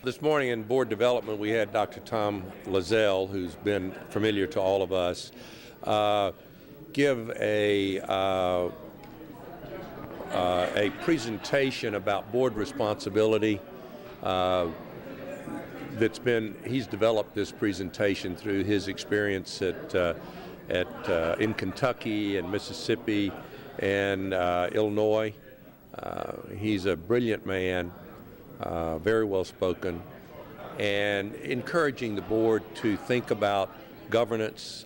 This morning in board development, we had Dr. Tom Lazelle, who's been familiar to all of us, give a presentation about board responsibility. He's developed this presentation through his experience in Kentucky and Mississippi and Illinois. He's a brilliant man. Very well spoken, and encouraging the board to think about governance,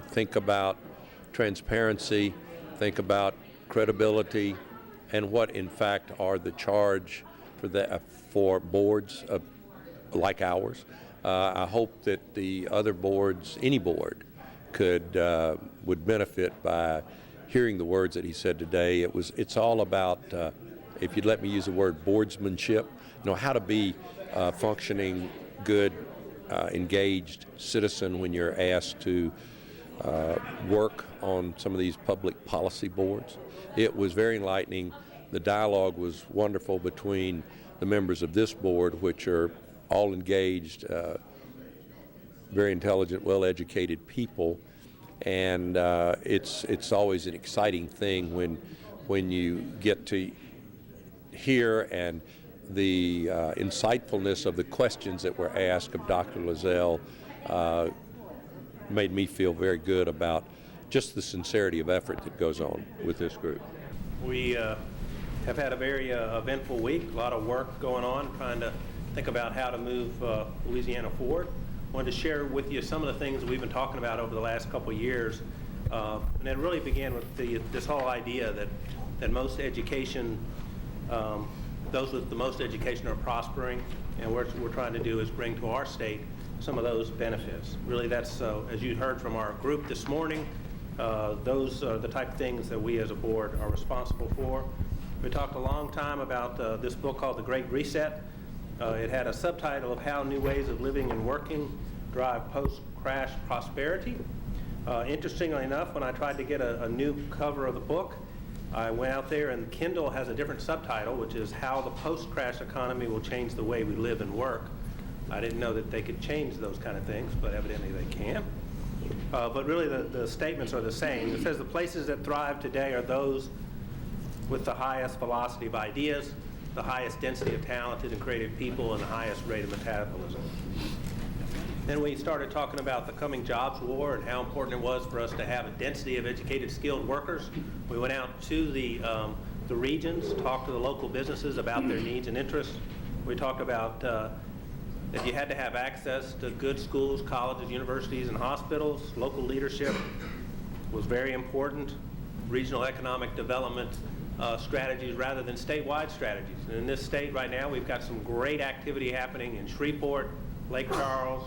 think about transparency, think about credibility, and what in fact are the charge for boards like ours. I hope that the other boards, any board, would benefit by hearing the words that he said today. It's all about, if you'd let me use the word, boardsmanship. How to be a functioning, good, engaged citizen when you're asked to work on some of these public policy boards. It was very enlightening. The dialogue was wonderful between the members of this board, which are all engaged, very intelligent, well-educated people, and it's always an exciting thing when you get to hear and the insightfulness of the questions that were asked of Dr. Lazelle made me feel very good about just the sincerity of effort that goes on with this group. We have had a very eventful week, a lot of work going on, trying to think about how to move Louisiana forward. I wanted to share with you some of the things we've been talking about over the last couple of years. And it really began with this whole idea that most education, those with the most education are prospering, and what we're trying to do is bring to our state some of those benefits. Really, that's, as you heard from our group this morning, those are the type of things that we as a board are responsible for. We talked a long time about this book called The Great Reset. It had a subtitle of How New Ways of Living and Working Drive Post-Crash Prosperity. Interestingly enough, when I tried to get a new cover of the book, I went out there and Kindle has a different subtitle, which is How the Post-Crash Economy Will Change the Way We Live and Work. I didn't know that they could change those kind of things, but evidently they can. But really the statements are the same. It says the places that thrive today are those with the highest velocity of ideas, the highest density of talented and creative people, and the highest rate of metabolism. Then we started talking about the coming jobs war and how important it was for us to have a density of educated, skilled workers. We went out to the regions, talked to the local businesses about their needs and interests. We talked about that you had to have access to good schools, colleges, universities, and hospitals. Local leadership was very important. Regional economic development strategies rather than statewide strategies. And in this state right now, we've got some great activity happening in Shreveport, Lake Charles,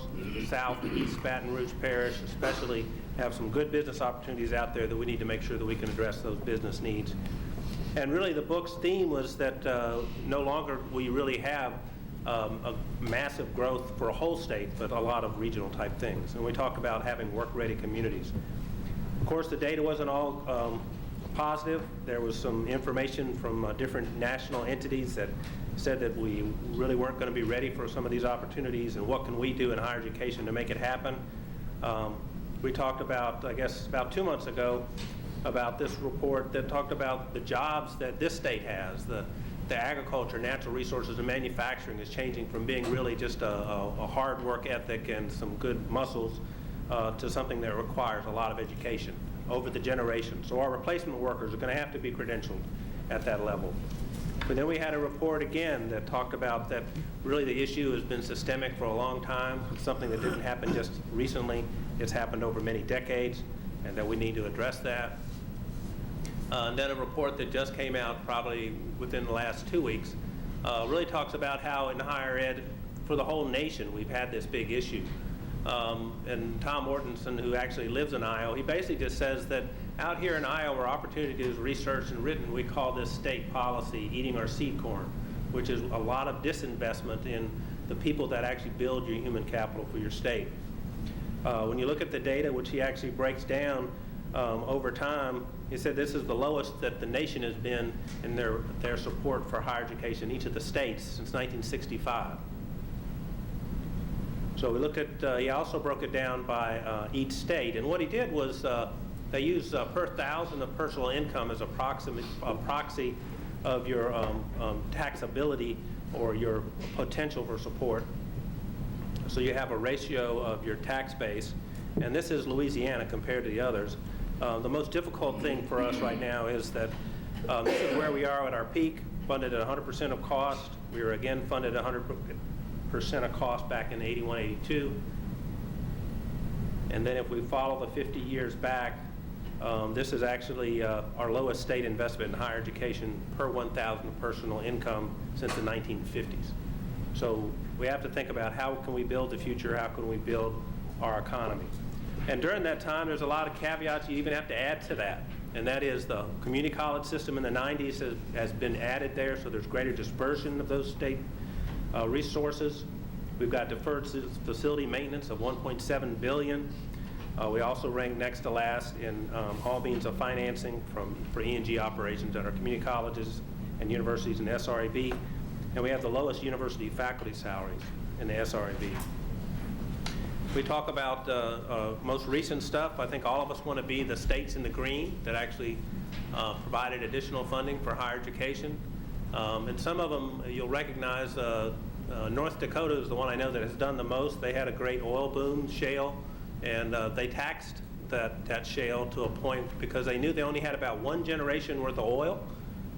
South and East Baton Rouge Parish, especially have some good business opportunities out there that we need to make sure that we can address those business needs. And really the book's theme was that no longer will you really have a massive growth for a whole state, but a lot of regional type things. And we talk about having work-ready communities. Of course, the data wasn't all positive. There was some information from different national entities that said that we really weren't going to be ready for some of these opportunities, and what can we do in higher education to make it happen. We talked about, I guess about 2 months ago, about this report that talked about the jobs that this state has. The agriculture, natural resources, and manufacturing is changing from being really just a hard work ethic and some good muscles to something that requires a lot of education over the generations. So our replacement workers are going to have to be credentialed at that level. But then we had a report again that talked about that really the issue has been systemic for a long time. It's something that didn't happen just recently. It's happened over many decades, and that we need to address that. And then a report that just came out probably within the last 2 weeks really talks about how in higher ed for the whole nation we've had this big issue. And Tom Mortensen, who actually lives in Iowa, he basically just says that out here in Iowa where opportunity is researched and written, we call this state policy eating our seed corn, which is a lot of disinvestment in the people that actually build your human capital for your state. When you look at the data, which he actually breaks down over time, he said this is the lowest that the nation has been in their support for higher education in each of the states since 1965. So we looked at, he also broke it down by each state. And what he did was they used per thousand of personal income as a proxy of your taxability or your potential for support. So you have a ratio of your tax base. And this is Louisiana compared to the others. The most difficult thing for us right now is that this is where we are at our peak, funded at 100% of cost. We were again funded 100% of cost back in 81, 82. And then if we follow the 50 years back, this is actually our lowest state investment in higher education per 1,000 of personal income since the 1950s. So we have to think about how can we build the future, how can we build our economy. And during that time, there's a lot of caveats you even have to add to that. And that is the community college system in the 90s has been added there, so there's greater dispersion of those state resources. We've got deferred facility maintenance of $1.7 billion. We also rank next to last in all means of financing for E&G operations at our community colleges and universities in SRAB. And we have the lowest university faculty salaries in the SRAB. We talk about most recent stuff. I think all of us want to be the states in the green that actually provided additional funding for higher education. And some of them you'll recognize. North Dakota is the one I know that has done the most. They had a great oil boom, shale, and they taxed that shale to a point because they knew they only had about one generation worth of oil,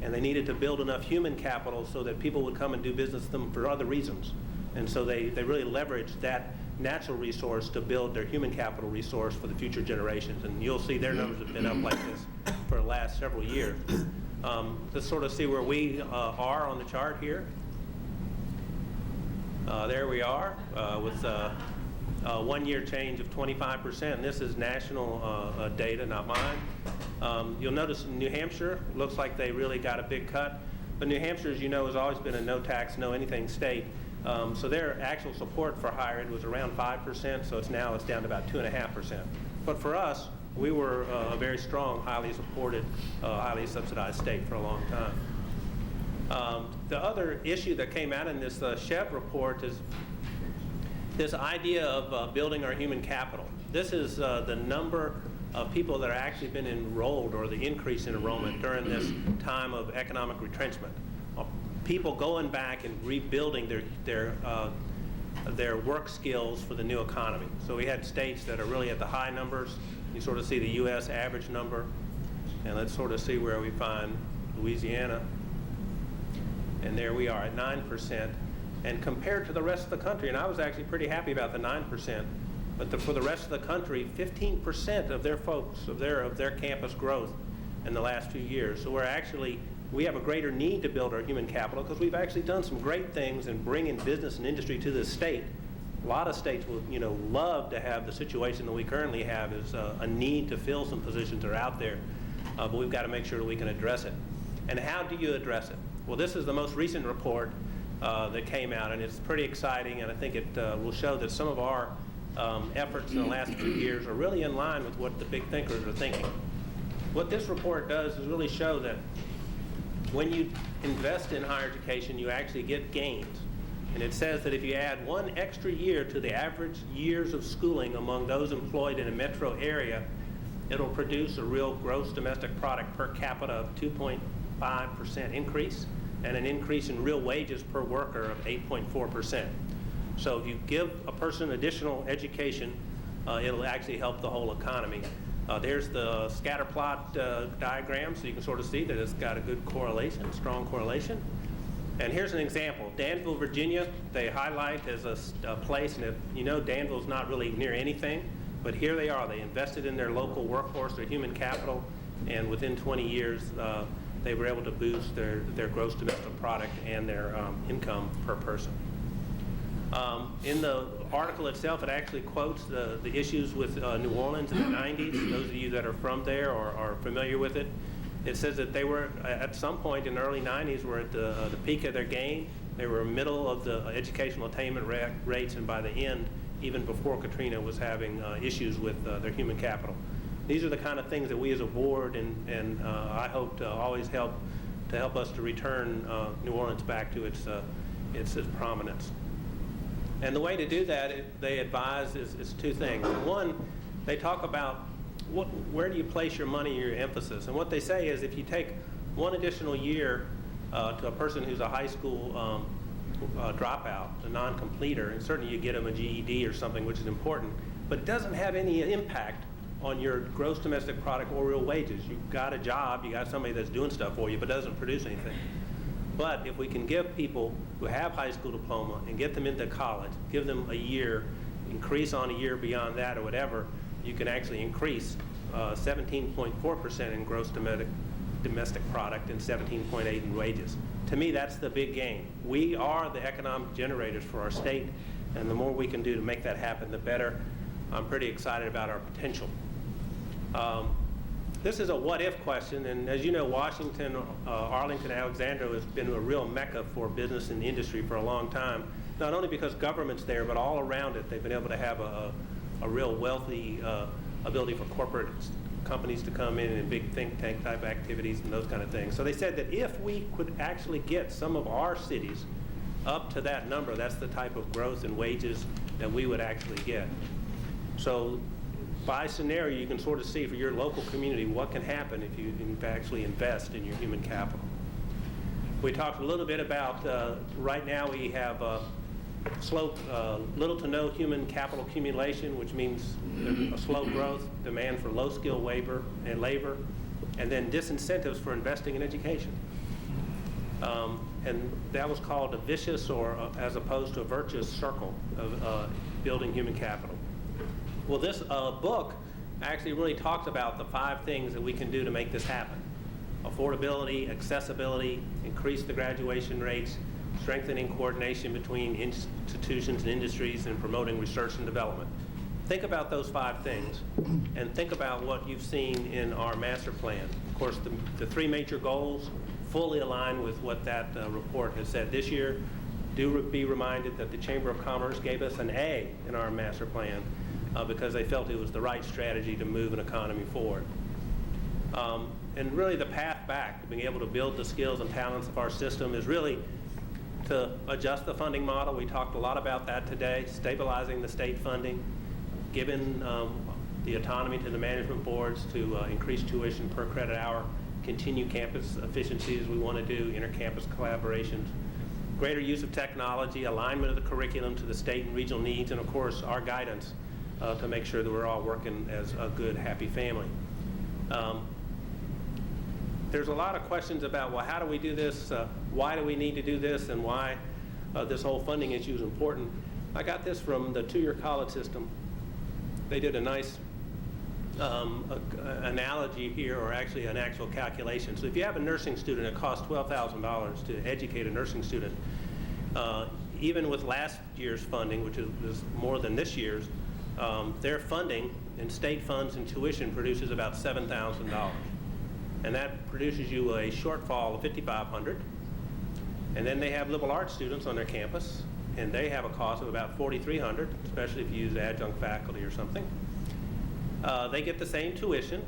and they needed to build enough human capital so that people would come and do business with them for other reasons. And so they really leveraged that natural resource to build their human capital resource for the future generations. And you'll see their numbers have been up like this for the last several years. Let's sort of see where we are on the chart here. There we are with a 1 year change of 25%. And this is national data, not mine. You'll notice in New Hampshire, looks like they really got a big cut. But New Hampshire, as you know, has always been a no tax, no anything state. So their actual support for higher ed was around 5%, so it's down to about 2.5%. But for us, we were a very strong, highly supported, highly subsidized state for a long time. The other issue that came out in this Chev report is this idea of building our human capital. This is the number of people that have actually been enrolled, or the increase in enrollment during this time of economic retrenchment. People going back and rebuilding their work skills for the new economy. So we had states that are really at the high numbers. You sort of see the U.S. average number, and let's sort of see where we find Louisiana. And there we are at 9%. And compared to the rest of the country, and I was actually pretty happy about the 9%, but for the rest of the country, 15% of their folks, of their campus growth in the last few years. So we have a greater need to build our human capital because we've actually done some great things in bringing business and industry to this state. A lot of states would, love to have the situation that we currently have is a need to fill some positions that are out there, but we've got to make sure that we can address it. And how do you address it? Well, this is the most recent report that came out, and it's pretty exciting, and I think it will show that some of our efforts in the last few years are really in line with what the big thinkers are thinking. What this report does is really show that when you invest in higher education, you actually get gains. And it says that if you add one extra year to the average years of schooling among those employed in a metro area, it'll produce a real gross domestic product per capita of 2.5% increase and an increase in real wages per worker of 8.4%. So if you give a person additional education, it'll actually help the whole economy. There's the scatter plot diagram, so you can sort of see that it's got a good correlation, strong correlation. And here's an example. Danville, Virginia, they highlight as a place, and Danville's not really near anything, but here they are. They invested in their local workforce, their human capital, and within 20 years, they were able to boost their gross domestic product and their income per person. In the article itself, it actually quotes the issues with New Orleans in the 90s. Those of you that are from there or are familiar with it, it says that they were, at some point in the early 90s, were at the peak of their game. They were middle of the educational attainment rates, and by the end, even before Katrina, was having issues with their human capital. These are the kind of things that we as a board and I hope to always help us to return New Orleans back to its prominence. And the way to do that, they advise, is two things. One, they talk about where do you place your money, your emphasis. And what they say is if you take one additional year to a person who's a high school dropout, a non-completer, and certainly you get them a GED or something, which is important, but it doesn't have any impact on your gross domestic product or real wages. You've got a job, you got somebody that's doing stuff for you, but doesn't produce anything. But if we can give people who have high school diploma and get them into college, give them a year, increase on a year beyond that or whatever, you can actually increase 17.4% in gross domestic product and 17.8% in wages. To me, that's the big game. We are the economic generators for our state, and the more we can do to make that happen, the better. I'm pretty excited about our potential. This is a what-if question, and as you know, Washington, Arlington, Alexandria has been a real mecca for business and industry for a long time, not only because government's there, but all around it. They've been able to have a real wealthy ability for corporate companies to come in and big think tank type activities and those kind of things. So they said that if we could actually get some of our cities up to that number, that's the type of growth and wages that we would actually get. So by scenario, you can sort of see for your local community what can happen if you actually invest in your human capital. We talked a little bit about, right now we have slow, little to no human capital accumulation, which means a slow growth, demand for low skill labor, and then disincentives for investing in education. And that was called a vicious or as opposed to a virtuous circle of building human capital. Well, this book actually really talks about the 5 things that we can do to make this happen. Affordability, accessibility, increase the graduation rates, strengthening coordination between institutions and industries, and promoting research and development. Think about those 5 things, and think about what you've seen in our master plan. Of course, the 3 major goals fully align with what that report has said. This year, do be reminded that the Chamber of Commerce gave us an A in our master plan because they felt it was the right strategy to move an economy forward. And really the path back to being able to build the skills and talents of our system is really to adjust the funding model. We talked a lot about that today, stabilizing the state funding, giving the autonomy to the management boards to increase tuition per credit hour, continue campus efficiency as we want to do, intercampus collaborations, greater use of technology, alignment of the curriculum to the state and regional needs, and of course our guidance to make sure that we're all working as a good, happy family. There's a lot of questions about, well, how do we do this? Why do we need to do this? And why this whole funding issue is important. I got this from the 2-year college system. They did a nice analogy here, or actually an actual calculation. So if you have a nursing student, it costs $12,000 to educate a nursing student. Even with last year's funding, which is more than this year's, their funding in state funds and tuition produces about $7,000. And that produces you a shortfall of $5,500. And then they have liberal arts students on their campus, and they have a cost of about $4,300, especially if you use adjunct faculty or something. They get the same tuition,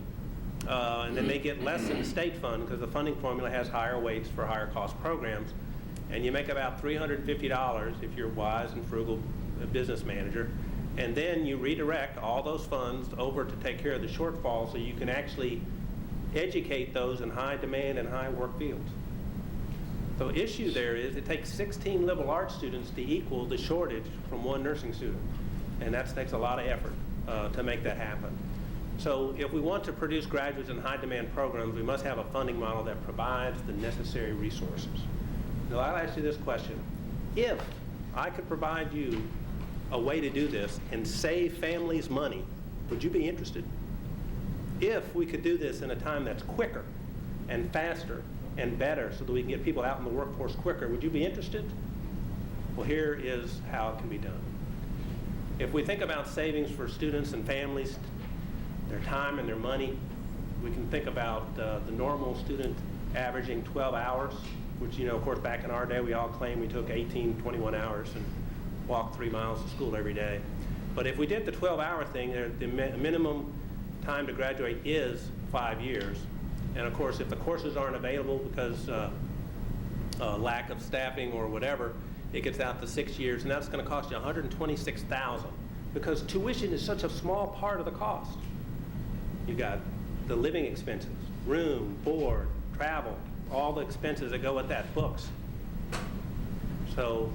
and then they get less in the state fund because the funding formula has higher weights for higher cost programs. And you make about $350 if you're a wise and frugal business manager. And then you redirect all those funds over to take care of the shortfall so you can actually educate those in high demand and high work fields. The issue there is it takes 16 liberal arts students to equal the shortage from 1 nursing student. And that takes a lot of effort to make that happen. So if we want to produce graduates in high demand programs, we must have a funding model that provides the necessary resources. Now I'll ask you this question. If I could provide you a way to do this and save families money, would you be interested? If we could do this in a time that's quicker and faster and better so that we can get people out in the workforce quicker, would you be interested? Well, here is how it can be done. If we think about savings for students and families, their time and their money, we can think about the normal student averaging 12 hours, which, you know, of course, back in our day, we all claim we took 18, 21 hours and walked 3 miles to school every day. But if we did the 12-hour thing, the minimum time to graduate is 5 years. And of course, if the courses aren't available because lack of staffing or whatever, it gets out to 6 years, and that's going to cost you $126,000 because tuition is such a small part of the cost. You got the living expenses, room, board, travel, all the expenses that go with that, books. So,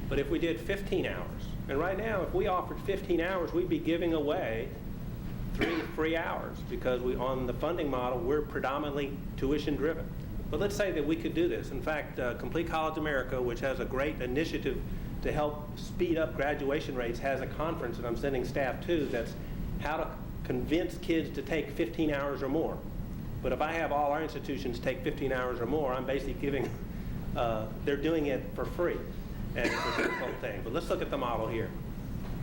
but if we did 15 hours, and right now if we offered 15 hours, we'd be giving away 3 free hours because on the funding model, we're predominantly tuition driven. But let's say that we could do this. In fact, Complete College America, which has a great initiative to help speed up graduation rates, has a conference that I'm sending staff to that's how to convince kids to take 15 hours or more. But if I have all our institutions take 15 hours or more, I'm basically giving, they're doing it for free. And it's a difficult thing. But let's look at the model here.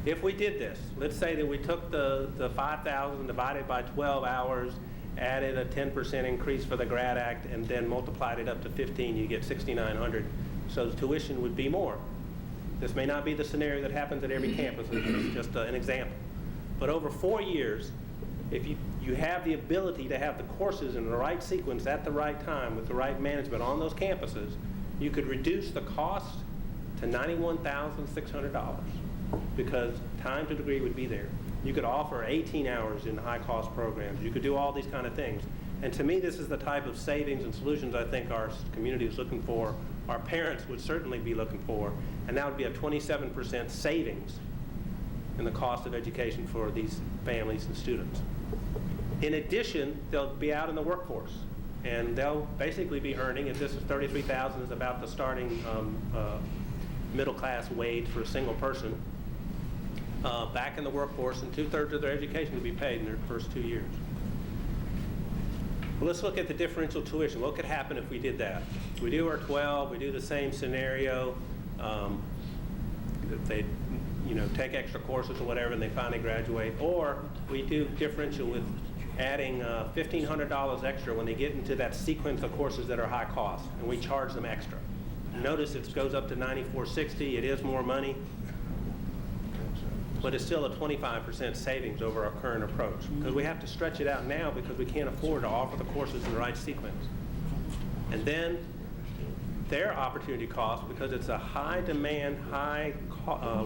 If we did this, let's say that we took the 5,000 divided by 12 hours, added a 10% increase for the Grad Act, and then multiplied it up to 15, you get 6,900. So the tuition would be more. This may not be the scenario that happens at every campus. It's just an example. But over 4 years, if you have the ability to have the courses in the right sequence at the right time with the right management on those campuses, you could reduce the cost to $91,600 because time to degree would be there. You could offer 18 hours in high-cost programs. You could do all these kind of things. And to me, this is the type of savings and solutions I think our community is looking for, our parents would certainly be looking for, and that would be a 27% savings in the cost of education for these families and students. In addition, they'll be out in the workforce, and they'll basically be earning, if this is $33,000 is about the starting middle-class wage for a single person, back in the workforce, and 2/3 of their education will be paid in their first 2 years. Well, let's look at the differential tuition. What could happen if we did that? We do our 12, we do the same scenario. If they take extra courses or whatever and they finally graduate, or we do differential with adding $1,500 extra when they get into that sequence of courses that are high cost, and we charge them extra. Notice it goes up to $94.60. It is more money, but it's still a 25% savings over our current approach because we have to stretch it out now because we can't afford to offer the courses in the right sequence. And then their opportunity cost, because it's a high demand, high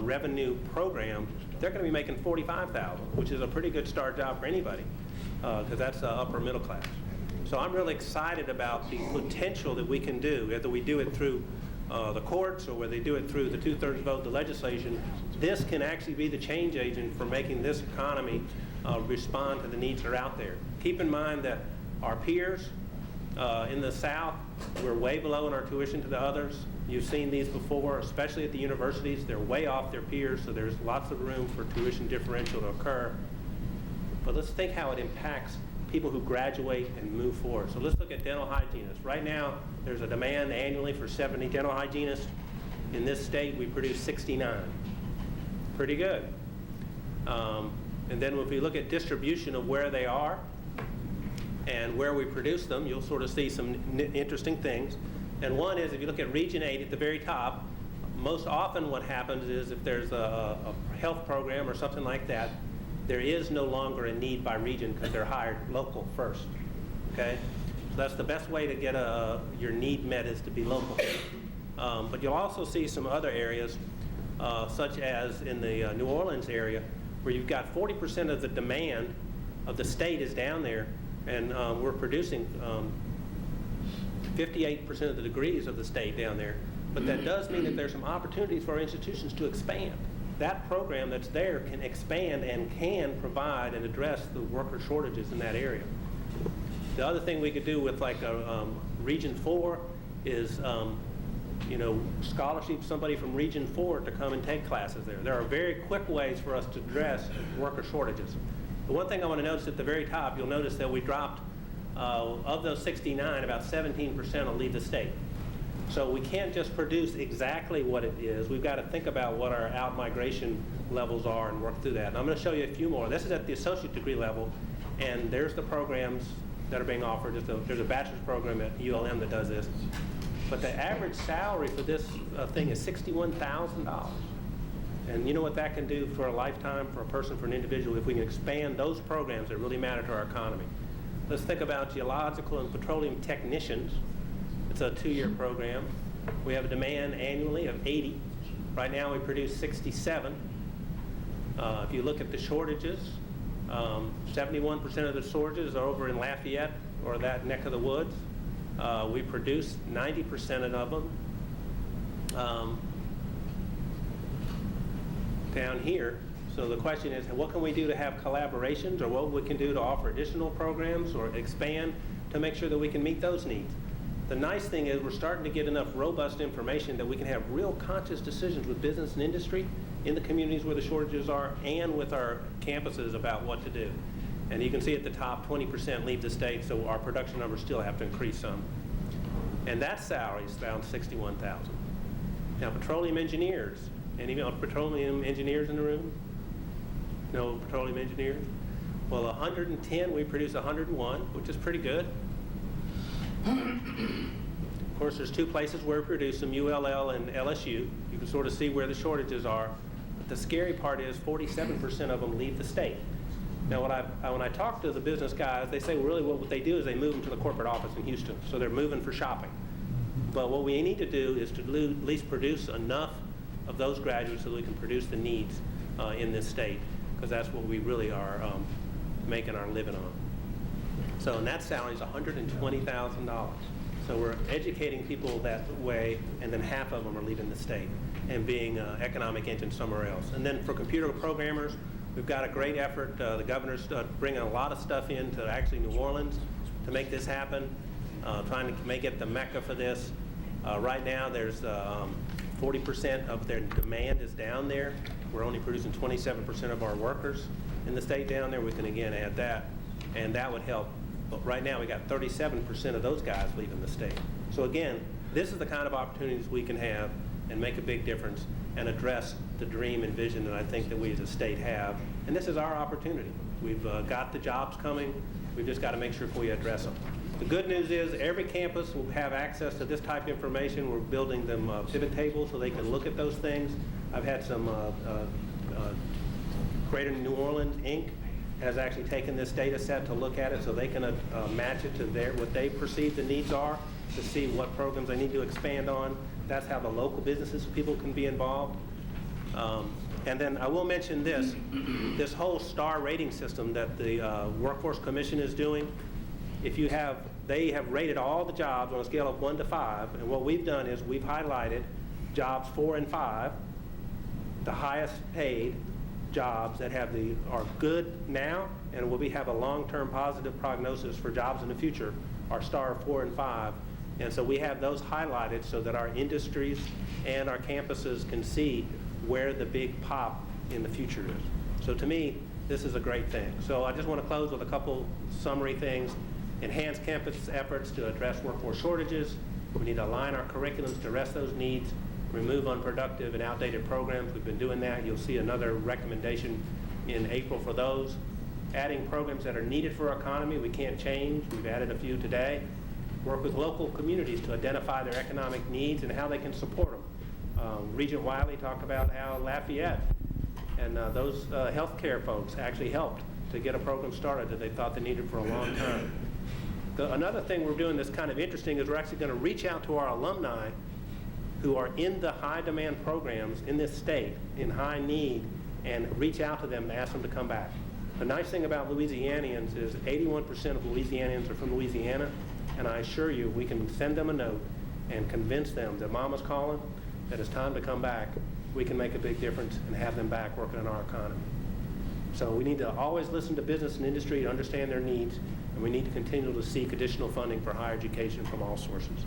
revenue program, they're going to be making $45,000, which is a pretty good start job for anybody because that's upper middle class. So I'm really excited about the potential that we can do, whether we do it through the courts or whether they do it through the 2/3 vote, the legislation. This can actually be the change agent for making this economy respond to the needs that are out there. Keep in mind that our peers in the South, we're way below in our tuition to the others. You've seen these before, especially at the universities. They're way off their peers, so there's lots of room for tuition differential to occur. But let's think how it impacts people who graduate and move forward. So let's look at dental hygienists. Right now, there's a demand annually for 70 dental hygienists. In this state, we produce 69. Pretty good. And then if we look at distribution of where they are and where we produce them, you'll sort of see some interesting things. And one is, if you look at Region 8 at the very top, most often what happens is if there's a health program or something like that, there is no longer a need by region because they're hired local first, okay? So that's the best way to get your need met is to be local. But you'll also see some other areas, such as in the New Orleans area, where you've got 40% of the demand of the state is down there, and we're producing 58% of the degrees of the state down there. But that does mean that there's some opportunities for our institutions to expand. That program that's there can expand and can provide and address the worker shortages in that area. The other thing we could do with like Region 4 is scholarship somebody from Region 4 to come and take classes there. There are very quick ways for us to address worker shortages. The one thing I want to notice at the very top, you'll notice that we dropped, of those 69, about 17% will leave the state. So we can't just produce exactly what it is. We've got to think about what our out-migration levels are and work through that. And I'm going to show you a few more. This is at the associate degree level, and there's the programs that are being offered. There's a bachelor's program at ULM that does this. But the average salary for this thing is $61,000. And you know what that can do for a lifetime, for a person, for an individual, if we can expand those programs that really matter to our economy. Let's think about geological and petroleum technicians. It's a 2-year program. We have a demand annually of 80. Right now we produce 67. If you look at the shortages, 71% of the shortages are over in Lafayette or that neck of the woods. We produce 90% of them down here. So the question is, what can we do to have collaborations, or what we can do to offer additional programs or expand to make sure that we can meet those needs? The nice thing is we're starting to get enough robust information that we can have real conscious decisions with business and industry in the communities where the shortages are and with our campuses about what to do. And you can see at the top, 20% leave the state, so our production numbers still have to increase some. And that salary is around $61,000. Now, petroleum engineers, any petroleum engineers in the room? No petroleum engineers? Well, 110, we produce 101, which is pretty good. Of course, there's two places where we produce them, ULL and LSU. You can sort of see where the shortages are. But the scary part is 47% of them leave the state. Now, when I talk to the business guys, they say, well, really what they do is they move them to the corporate office in Houston. So they're moving for shopping. But what we need to do is to at least produce enough of those graduates so that we can produce the needs in this state, because that's what we really are making our living on. So, and that salary is $120,000. So we're educating people that way, and then half of them are leaving the state and being economic engine somewhere else. And then for computer programmers, we've got a great effort. The governor's bringing a lot of stuff into actually New Orleans to make this happen, trying to make it the mecca for this. Right now, there's 40% of their demand is down there. We're only producing 27% of our workers in the state down there. We can again add that, and that would help. But right now, we got 37% of those guys leaving the state. So again, this is the kind of opportunities we can have and make a big difference and address the dream and vision that I think that we as a state have. And this is our opportunity. We've got the jobs coming. We've just got to make sure we address them. The good news is every campus will have access to this type of information. We're building them pivot tables so they can look at those things. I've had some Greater New Orleans, Inc. has actually taken this data set to look at it so they can match it to what they perceive the needs are to see what programs they need to expand on. That's how the local businesses, people can be involved. And then I will mention this whole star rating system that the Workforce Commission is doing. They have rated all the jobs on a scale of 1 to 5, and what we've done is we've highlighted jobs 4 and 5, the highest paid jobs that are good now and will have a long-term positive prognosis for jobs in the future are star 4 and 5. And so we have those highlighted so that our industries and our campuses can see where the big pop in the future is. So to me, this is a great thing. So I just want to close with a couple summary things. Enhance campus efforts to address workforce shortages. We need to align our curriculums to address those needs. Remove unproductive and outdated programs. We've been doing that. You'll see another recommendation in April for those. Adding programs that are needed for our economy. We can't change. We've added a few today. Work with local communities to identify their economic needs and how they can support them. Regent Wiley talked about how Lafayette and those healthcare folks actually helped to get a program started that they thought they needed for a long time. Another thing we're doing that's kind of interesting is we're actually going to reach out to our alumni who are in the high demand programs in this state, in high need, and reach out to them and ask them to come back. The nice thing about Louisianians is 81% of Louisianians are from Louisiana, and I assure you we can send them a note and convince them that Mama's calling, that it's time to come back. We can make a big difference and have them back working in our economy. So we need to always listen to business and industry to understand their needs, and we need to continue to seek additional funding for higher education from all sources.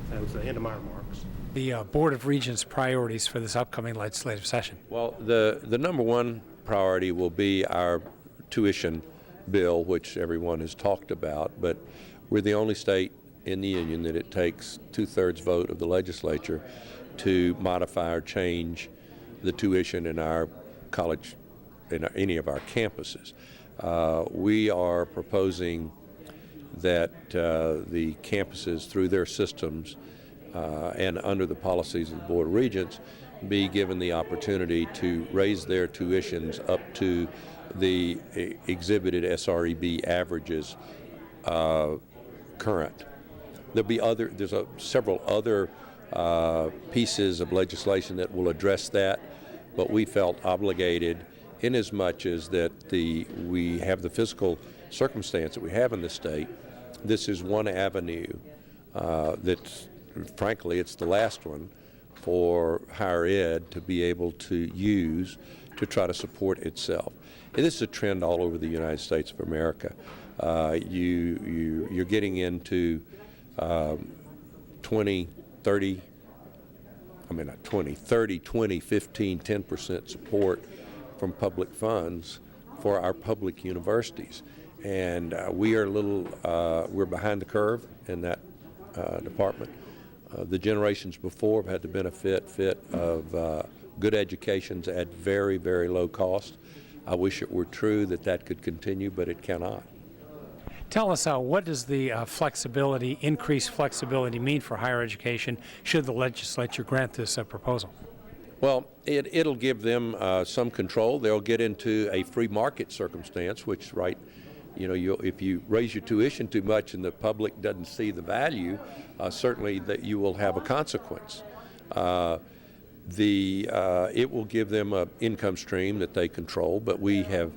That was the end of my remarks. The Board of Regents' priorities for this upcoming legislative session. Well, the number one priority will be our tuition bill, which everyone has talked about, but we're the only state in the union that it takes 2/3 vote of the legislature to modify or change the tuition in our college, in any of our campuses. We are proposing that the campuses, through their systems and under the policies of the Board of Regents, be given the opportunity to raise their tuitions up to the exhibited SREB averages current. There'll be several other pieces of legislation that will address that, but we felt obligated in as much as that we have the fiscal circumstance that we have in the state. This is one avenue that, frankly, it's the last one for higher ed to be able to use to try to support itself. And this is a trend all over the United States of America. You're getting into 20, 30, 20, 15, 10% support from public funds for our public universities. And we are we're behind the curve in that department. The generations before have had the benefit of good educations at very, very low cost. I wish it were true that that could continue, but it cannot. Tell us, what does the increased flexibility mean for higher education should the legislature grant this proposal? Well, it'll give them some control. They'll get into a free market circumstance, which, right, if you raise your tuition too much and the public doesn't see the value, certainly that you will have a consequence. It will give them an income stream that they control, but we have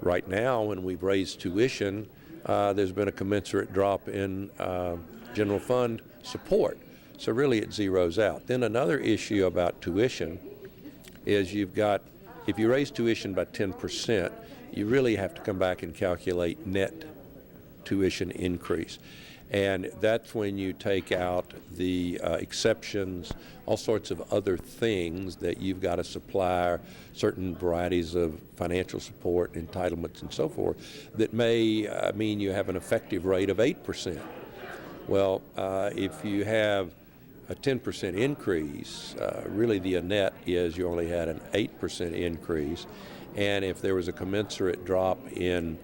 right now, when we've raised tuition, there's been a commensurate drop in general fund support. So really it zeroes out. Then another issue about tuition is if you raise tuition by 10%, you really have to come back and calculate net tuition increase. And that's when you take out the exceptions, all sorts of other things that you've got to supply, certain varieties of financial support, entitlements, and so forth, that may mean you have an effective rate of 8%. Well, if you have a 10% increase, really the net is you only had an 8% increase. And if there was a commensurate drop in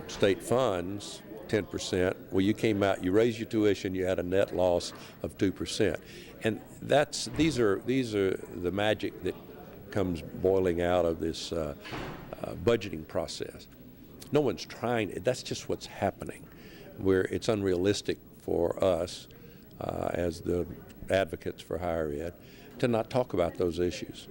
state funds, 10%, well, you came out, you raised your tuition, you had a net loss of 2%. And these are the magic that comes boiling out of this budgeting process. No one's trying, that's just what's happening, where it's unrealistic for us as the advocates for higher ed to not talk about those issues.